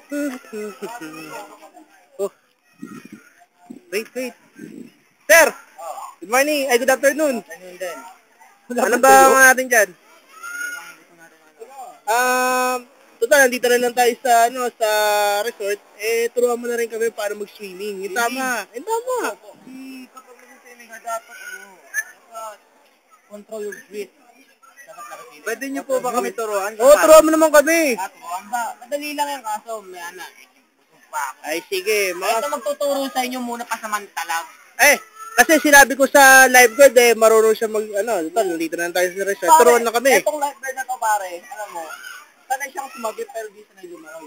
Oh, wait. Sir! Good morning. Ay, good afternoon. Ano ba ang natin dyan? Total, nandito na lang tayo sa, sa resort. Turuan mo na rin kami paano mag-swimming. Yung tama. Kapag nag-swimming ka, dapat, control your breath. Pwede niyo po ba kami turuan? Oo, turuan mo naman kami. Turuan ba? Madali lang yan, kaso may anak. Ay, sige. Ito magtuturo sa inyo muna pasamantalag. Kasi sinabi ko sa lifeguard marunong siya total, nandito na tayo sa resort. Turuan na kami. Itong lifeguard na to, pare, alam mo, sanay siyang sumagip pero di sanay lumakoy.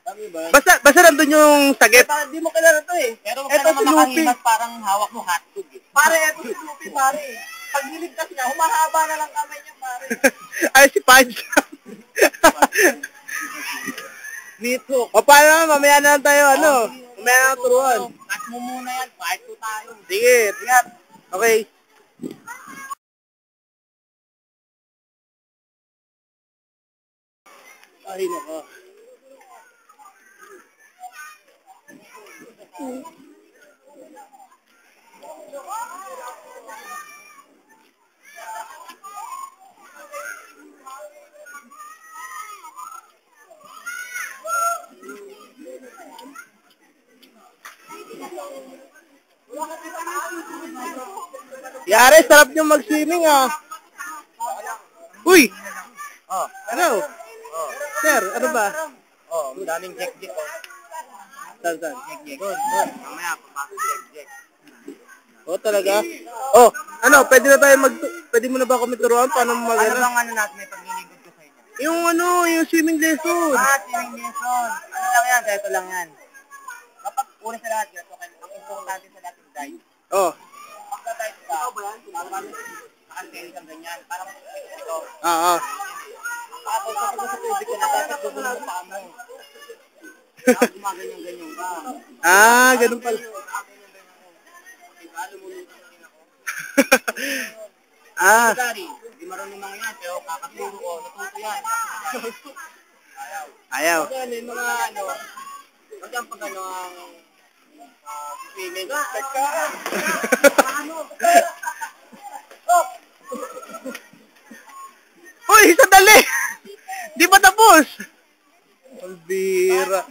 Dami ba? Basta nandun yung sagip. Di mo kilala to eh. Pero Eto si Luffy. parang hawak mo hotdog eh. Pare, eto si Luffy, pare. Pag niligtas niya, humahaba na lang kamay niya, pare. Ay, si Punch. Nito. O, paano naman? Mamaya na lang tayo, mamaya na lang turuan. Cut mo muna yan, part 2 tayo. Sige, ingat. Okay. Ay, nako. Yare, sarap nyo mag-swimming Uy! Ano? Sir, ano ba? Daming jek-jek oh. Saan? Jek-jek. Mamaya, papasok jek-jek. Talaga? Pwede mo na ba kami turuan paano Ano bang natin may paglilingkod ko sa inyo? Yung swimming lesson. Swimming lesson. Ano lang yan? Ito lang yan. Kapag una sa lahat, ang importante sa lahat yung dive. Pagka-dive ka, nakantili kang ganyan. Parang ito. Tapos kapag sa tubig ka, dapat gugulong mo pa mo. Tapos gumaganyan-ganyan ka. Ganun pala. Dari, hindi marunong mga yan, pero kakaturo ko, natuto yan. Ayaw. Yung mga pag ang swimming. Uy, sandali! Di pa tapos! Albira.